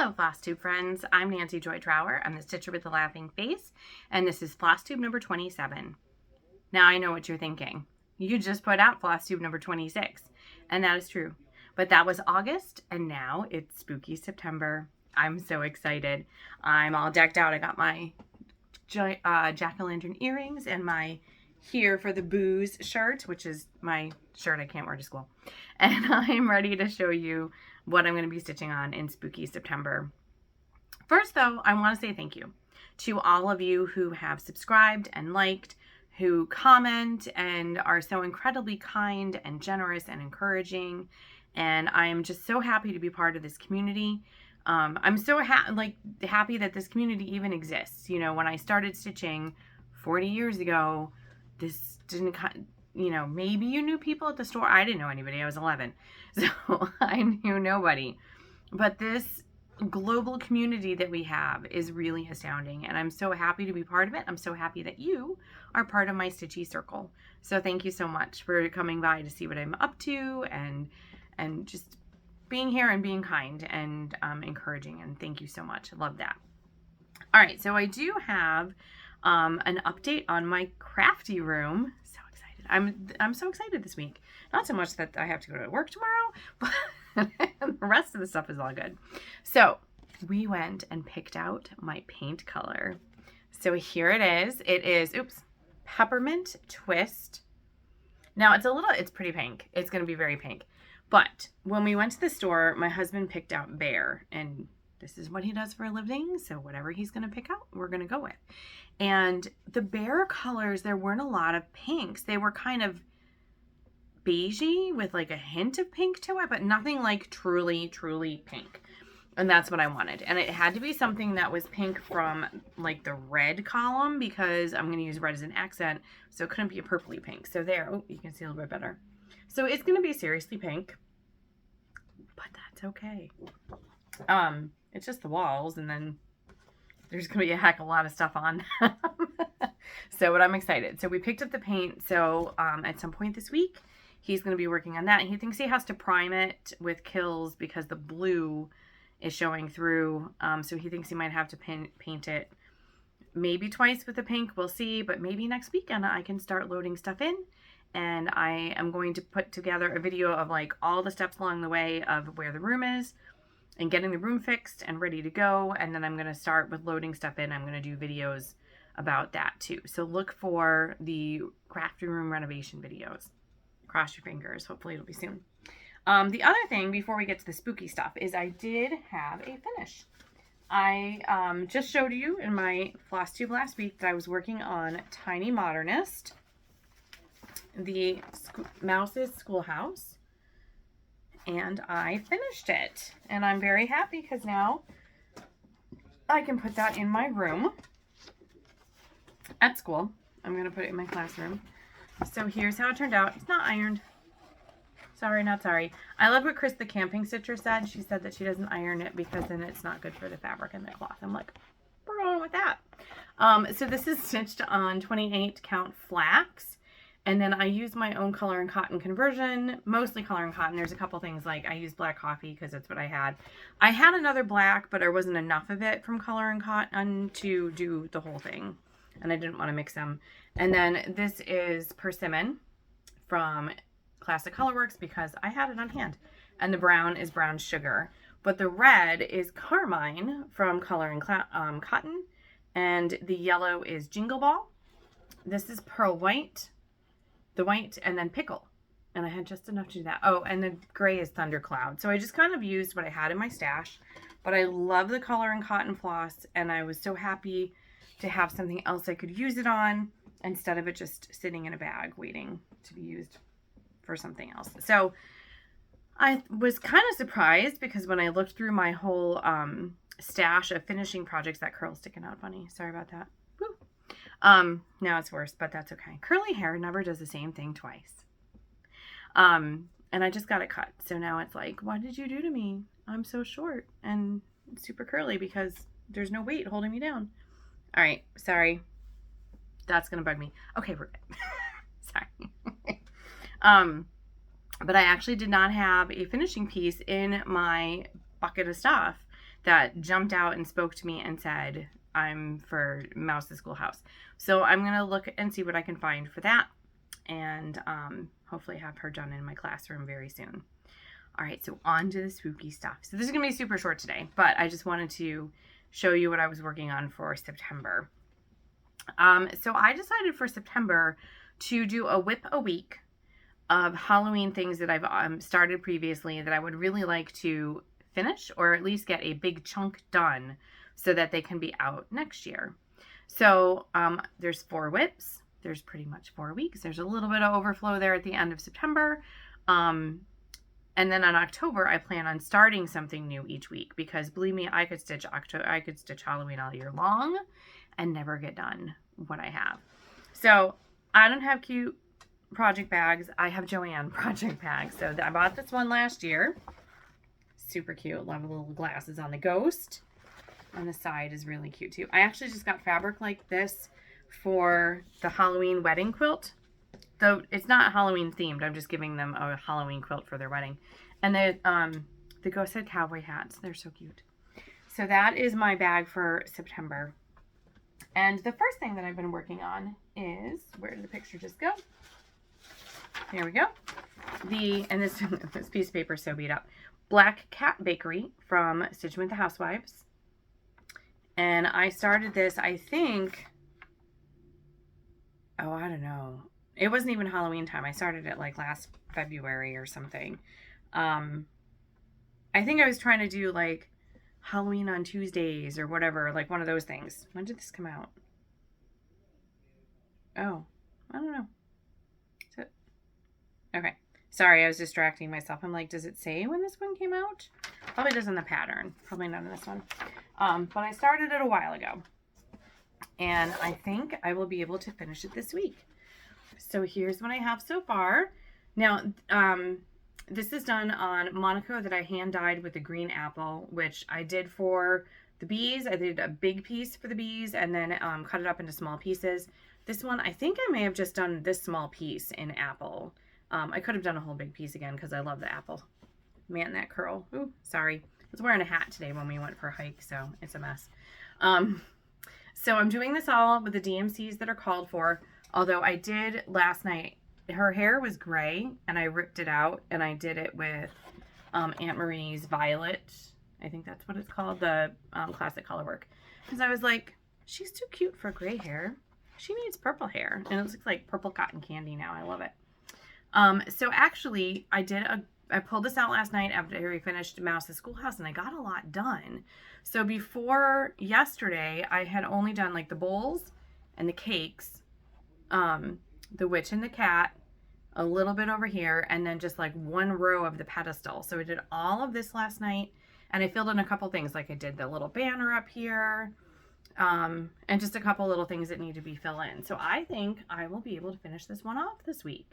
Hello, Flosstube friends. I'm Nancy Joy Trower. I'm the stitcher with the laughing face, and this is Flosstube number 27. Now, I know what you're thinking. You just put out Flosstube number 26, and that is true. But that was August, and now it's spooky September. I'm so excited. I'm all decked out. I got my jack-o'-lantern earrings and my Here for the Booze shirt, which is my shirt I can't wear to school. And I'm ready to show you what I'm going to be stitching on in spooky September. First, though, I want to say thank you to all of you who have subscribed and liked, who comment and are so incredibly kind and generous and encouraging. And I am just so happy to be part of this community. I'm so happy that this community even exists. You know, when I started stitching 40 years ago, this didn't, you know, maybe you knew people at the store. I didn't know anybody. I was 11. So I knew nobody. But this global community that we have is really astounding. And I'm so happy to be part of it. I'm so happy that you are part of my stitchy circle. So thank you so much for coming by to see what I'm up to and just being here and being kind and encouraging. And thank you so much. I love that. All right. So I do have an update on my crafty room. So excited. I'm so excited this week. Not so much that I have to go to work tomorrow, but the rest of the stuff is all good. So we went and picked out my paint color. So here it is. It is, Peppermint Twist. Now it's pretty pink. It's going to be very pink. But when we went to the store, my husband picked out Bear, and this is what he does for a living. So whatever he's going to pick out, we're going to go with. And the Bear colors, there weren't a lot of pinks. They were kind of beigey with like a hint of pink to it, but nothing like truly, truly pink. And that's what I wanted. And it had to be something that was pink from like the red column because I'm going to use red as an accent. So it couldn't be a purpley pink. So there, you can see a little bit better. So it's going to be seriously pink, but that's okay. It's just the walls, and then there's going to be a heck of a lot of stuff on them. But I'm excited. So we picked up the paint. So at some point this week, he's going to be working on that. And he thinks he has to prime it with Kills because the blue is showing through. So he thinks he might have to paint it maybe twice with the pink. We'll see. But maybe next weekend I can start loading stuff in. And I am going to put together a video of like all the steps along the way of where the room is and getting the room fixed and ready to go. And then I'm going to start with loading stuff in. I'm going to do videos about that too. So look for the crafty room renovation videos. Cross your fingers. Hopefully it'll be soon. The other thing before we get to the spooky stuff is I did have a finish. I just showed you in my Flosstube last week that I was working on Tiny Modernist, the Mouse's Schoolhouse, and I finished it. And I'm very happy because now I can put that in my room at school. I'm going to put it in my classroom. So here's how it turned out. It's not ironed. Sorry, not sorry. I love what Chris, the camping stitcher, said. She said that she doesn't iron it because then it's not good for the fabric and the cloth. I'm like, we're going with that. So this is stitched on 28 count flax. And then I use my own color and cotton conversion, mostly color and cotton. There's a couple things like I use black coffee because that's what I had. I had another black, but there wasn't enough of it from color and cotton to do the whole thing. And I didn't want to mix them. And then this is Persimmon from Classic Colorworks because I had it on hand. And the brown is Brown Sugar. But the red is Carmine from Color and Cotton. And the yellow is Jingle Ball. This is Pearl White. The white, and then Pickle. And I had just enough to do that. Oh, and the gray is Thundercloud. So I just kind of used what I had in my stash. But I love the color and cotton floss. And I was so happy to have something else I could use it on instead of it just sitting in a bag waiting to be used for something else. So I was kind of surprised because when I looked through my whole stash of finishing projects, that curl's sticking out funny. Sorry about that. Woo. Now it's worse, but that's okay. Curly hair never does the same thing twice. And I just got it cut. So now it's like, what did you do to me? I'm so short and super curly because there's no weight holding me down. All right. Sorry. That's going to bug me. Okay. We're good. Sorry. But I actually did not have a finishing piece in my bucket of stuff that jumped out and spoke to me and said, I'm for Mouse's Schoolhouse. So I'm going to look and see what I can find for that, and hopefully have her done in my classroom very soon. All right, so on to the spooky stuff. So this is going to be super short today, but I just wanted to show you what I was working on for September. So I decided for September to do a WIP a week of Halloween things that I've started previously that I would really like to finish, or at least get a big chunk done so that they can be out next year. So there's 4 WIPs. There's pretty much 4 weeks. There's a little bit of overflow there at the end of September. And then in October, I plan on starting something new each week, because believe me, I could stitch Halloween all year long and never get done what I have. So I don't have cute project bags. I have Joanne project bags. So I bought this one last year. Super cute. Love the little glasses on the ghost. On the side is really cute too. I actually just got fabric like this for the Halloween wedding quilt. Though it's not Halloween themed, I'm just giving them a Halloween quilt for their wedding. And the ghost had cowboy hats. They're so cute. So that is my bag for September. And the first thing that I've been working on is, where did the picture just go? There we go. And this piece of paper is so beat up. Black Cat Bakery from Stitching with the Housewives. And I started this, I think, oh, I don't know. It wasn't even Halloween time. I started it like last February or something. I think I was trying to do like Halloween on Tuesdays or whatever, like one of those things. When did this come out? Oh, I don't know. Is it? Okay. Sorry, I was distracting myself. I'm like, does it say when this one came out? Probably does in the pattern. Probably not in this one. But I started it a while ago. And I think I will be able to finish it this week. So here's what I have so far. Now, this is done on Monaco that I hand dyed with the green apple, which I did for the bees. I did a big piece for the bees and then cut it up into small pieces. This one, I think I may have just done this small piece in apple. I could have done a whole big piece again because I love the apple. Man, that curl. Ooh, sorry. I was wearing a hat today when we went for a hike, so it's a mess. So I'm doing this all with the DMCs that are called for. Although I did last night, her hair was gray and I ripped it out and I did it with Aunt Marie's Violet. I think that's what it's called, the classic color work. Because I was like, she's too cute for gray hair. She needs purple hair. And it looks like purple cotton candy now. I love it. So actually, I pulled this out last night after we finished Mouse's Schoolhouse and I got a lot done. So before yesterday, I had only done like the bowls and the cakes, the witch and the cat, a little bit over here, and then just like one row of the pedestal. So I did all of this last night and I filled in a couple things, like I did the little banner up here, and just a couple little things that need to be filled in. So I think I will be able to finish this one off this week.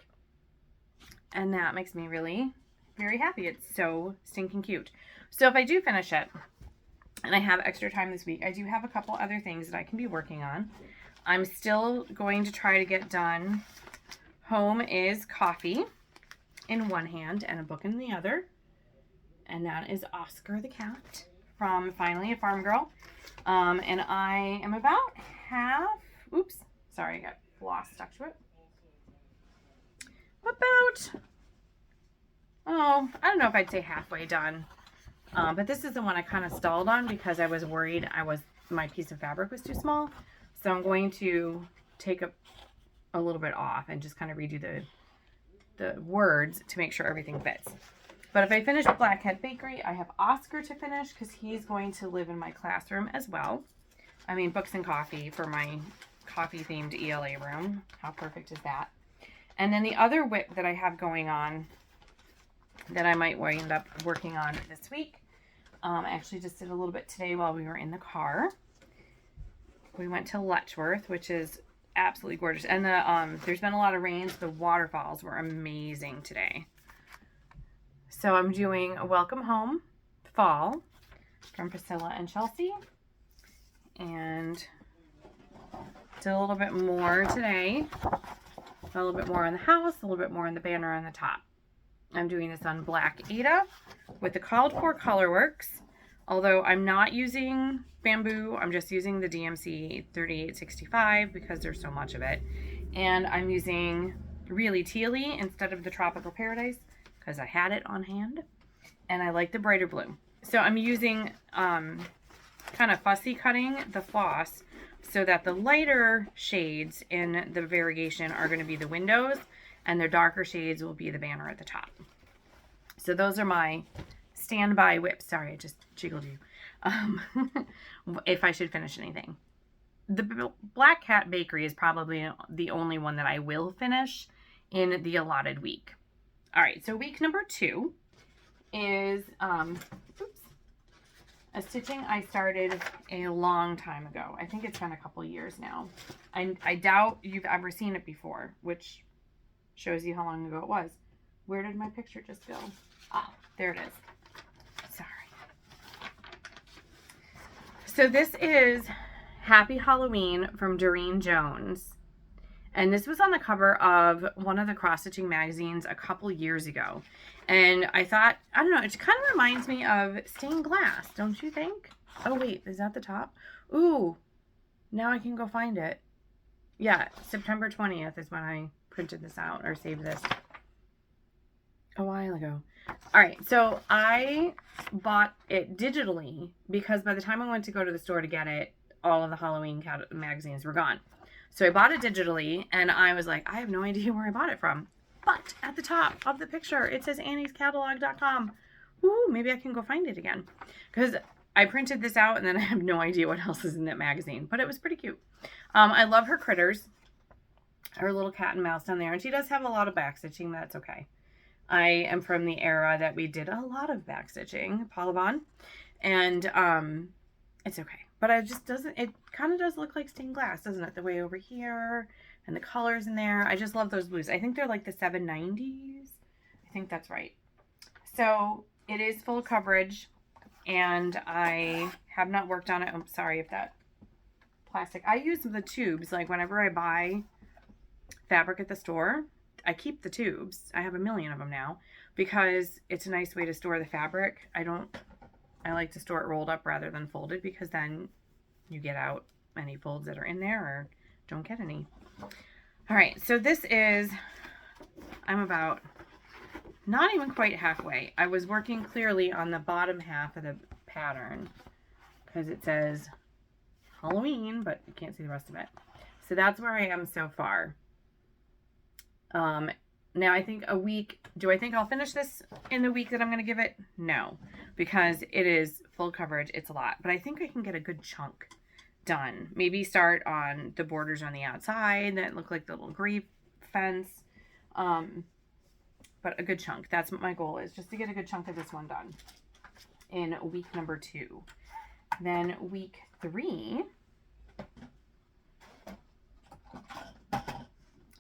And that makes me really very happy. It's so stinking cute. So if I do finish it and I have extra time this week, I do have a couple other things that I can be working on. I'm still going to try to get done Home is Coffee in one hand and a book in the other. And that is Oscar the cat from Finally a Farmgirl. And I am about half, oops, sorry, I got floss stuck to it. About, oh, I don't know if I'd say halfway done. But this is the one I kind of stalled on because I was worried my piece of fabric was too small. So I'm going to take a little bit off and just kind of redo the words to make sure everything fits. But if I finish Black Cat Bakery, I have Oscar to finish because he's going to live in my classroom as well. I mean, books and coffee for my coffee-themed ELA room. How perfect is that? And then the other WIP that I have going on that I might wind up working on this week, I actually just did a little bit today while we were in the car. We went to Letchworth, which is absolutely gorgeous. And there's been a lot of rain, so the waterfalls were amazing today. So I'm doing a Welcome Home Fall from Priscilla and Chelsea. And did a little bit more today. A little bit more on the house, a little bit more on the banner on the top. I'm doing this on Black Ada with the called for color works. Although I'm not using bamboo, I'm just using the DMC 3865 because there's so much of it. And I'm using really tealy instead of the Tropical Paradise because I had it on hand. And I like the brighter blue. So I'm using kind of fussy cutting the floss so that the lighter shades in the variegation are going to be the windows and the darker shades will be the banner at the top. So those are my standby whips. Sorry, I just jiggled you. If I should finish anything. The Black Cat Bakery is probably the only one that I will finish in the allotted week. All right, so week number 2 is a stitching I started a long time ago. I think it's been a couple years now. I doubt you've ever seen it before, which shows you how long ago it was. Where did my picture just go? Ah, there it is. Sorry. So this is Happy Halloween from Durene Jones. And this was on the cover of one of the cross-stitching magazines a couple years ago. And I thought, I don't know, it kind of reminds me of stained glass, don't you think? Oh, wait, is that the top? Ooh, now I can go find it. Yeah, September 20th is when I printed this out or saved this a while ago. All right, so I bought it digitally because by the time I went to go to the store to get it, all of the Halloween magazines were gone. So I bought it digitally, and I was like, I have no idea where I bought it from. But at the top of the picture, it says anniescatalog.com. Ooh, maybe I can go find it again. Because I printed this out, and then I have no idea what else is in that magazine. But it was pretty cute. I love her critters. Her little cat and mouse down there. And she does have a lot of backstitching. That's okay. I am from the era that we did a lot of backstitching, Polybond. And it's okay. But it just doesn't, it kind of does look like stained glass, doesn't it? The way over here and the colors in there. I just love those blues. I think they're like the 790s. I think that's right. So it is full coverage and I have not worked on it. I'm sorry if that plastic. I use the tubes. Like whenever I buy fabric at the store, I keep the tubes. I have a million of them now because it's a nice way to store the fabric. I like to store it rolled up rather than folded because then you get out any folds that are in there or don't get any. All right, so this is, I'm about not even quite halfway. I was working clearly on the bottom half of the pattern because it says Halloween, but you can't see the rest of it. So that's where I am so far. Now I think a week, do I think I'll finish this in the week that I'm going to give it? No, because it is full coverage. It's a lot, but I think I can get a good chunk done. Maybe start on the borders on the outside that look like the little gray fence. But a good chunk. That's what my goal is, just to get a good chunk of this one done in week number 2. Then week 3.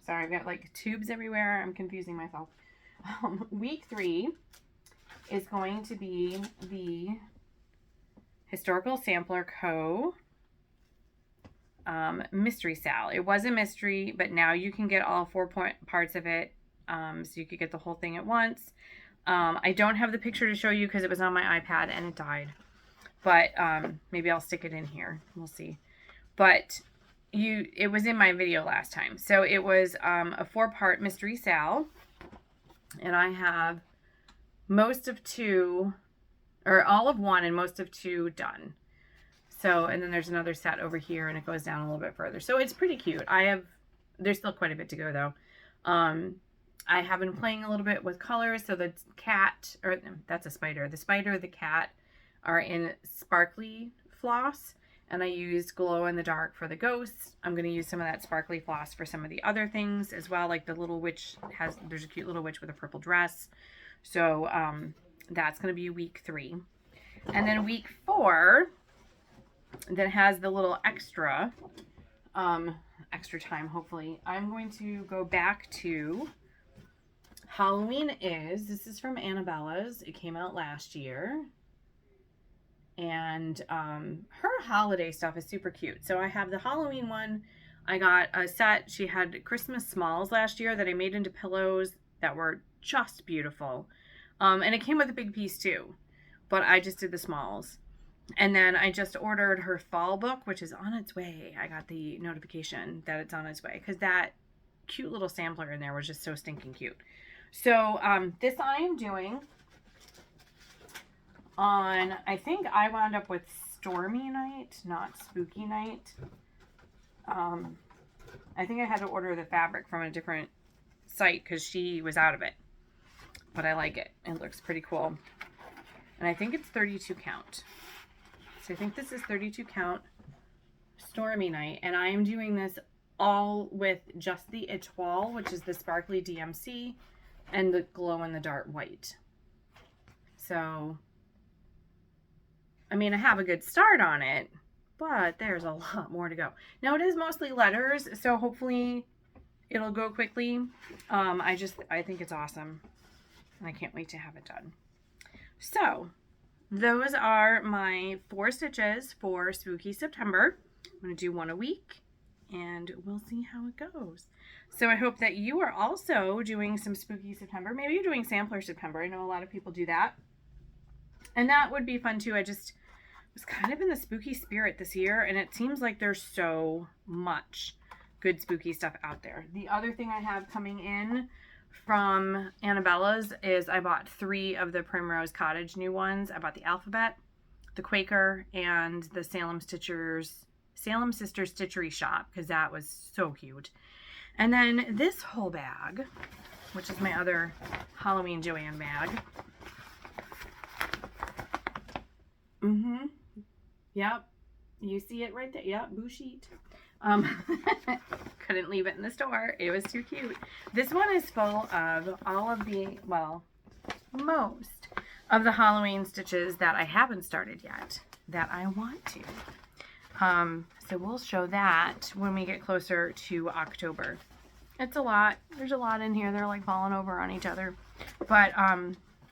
Sorry, I've got like tubes everywhere. I'm confusing myself. Week 3 is going to be the Historical Sampler Co. Mystery Sal. It was a mystery, but now you can get all 4 parts of it. So you could get the whole thing at once. I don't have the picture to show you because it was on my iPad and it died. But maybe I'll stick it in here. We'll see. But it was in my video last time. So it was a 4-part Mystery Sal. And I have most of 2, or all of 1 and most of 2 done. So, and then there's another set over here and it goes down a little bit further. So it's pretty cute. There's still quite a bit to go though. I have been playing a little bit with colors. So the cat, or that's a spider. The spider, the cat are in sparkly floss. And I used glow in the dark for the ghosts. I'm going to use some of that sparkly floss for some of the other things as well. Like the little witch there's a cute little witch with a purple dress. So that's going to be week 3. And then week 4, that has the little extra time, hopefully. I'm going to go back to Halloween This is from Anabella's. It came out last year. And her holiday stuff is super cute. So I have the Halloween one. I got a set. She had Christmas smalls last year that I made into pillows that were just beautiful. And it came with a big piece too. But I just did the smalls. And then I just ordered her fall book, which is on its way. I got the notification that it's on its way because that cute little sampler in there was just so stinking cute. So this I am doing on, I think I wound up with Stormy Night, not Spooky Night. I think I had to order the fabric from a different site because she was out of it. But I like it. It looks pretty cool. And I think it's 32 count. So I think this is 32 count Stormy Night. And I am doing this all with just the Etoile, which is the sparkly DMC, and the glow in the dark white. So, I mean, I have a good start on it, but there's a lot more to go. Now it is mostly letters, so hopefully it'll go quickly. I think it's awesome. And I can't wait to have it done. So those are my 4 stitches for Spooky September. I'm going to do 1 a week and we'll see how it goes. So I hope that you are also doing some Spooky September. Maybe you're doing Sampler September. I know a lot of people do that. And that would be fun too. I just was kind of in the spooky spirit this year, and it seems like there's so much good spooky stuff out there. The other thing I have coming in from Anabella's is I bought 3 of the Primrose Cottage new ones. I bought the Alphabet, the Quaker, and the Salem Sisters Stitchery Shop, because that was so cute. And then this whole bag, which is my other Halloween Joanne bag. Yep. You see it right there. Yep, Boo Sheet. Couldn't leave it in the store. It was too cute. This one is full of all of the, well, most of the Halloween stitches that I haven't started yet that I want to. So we'll show that when we get closer to October. It's a lot. There's a lot in here. They're like falling over on each other. But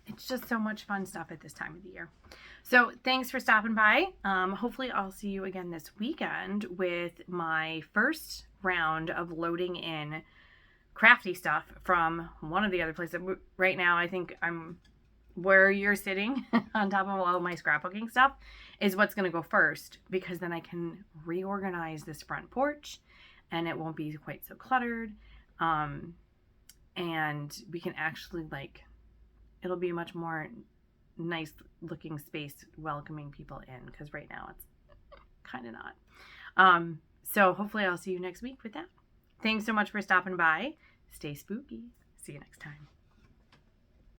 it's just so much fun stuff at this time of the year. So thanks for stopping by. Hopefully I'll see you again this weekend with my first round of loading in crafty stuff from one of the other places. Right now I think I'm where you're sitting on top of all my scrapbooking stuff is what's going to go first, because then I can reorganize this front porch and it won't be quite so cluttered. And we can actually, like, it'll be a much more nice looking space welcoming people in, because right now it's kind of not. So hopefully I'll see you next week with that. Thanks so much for stopping by. Stay spooky. See you next time.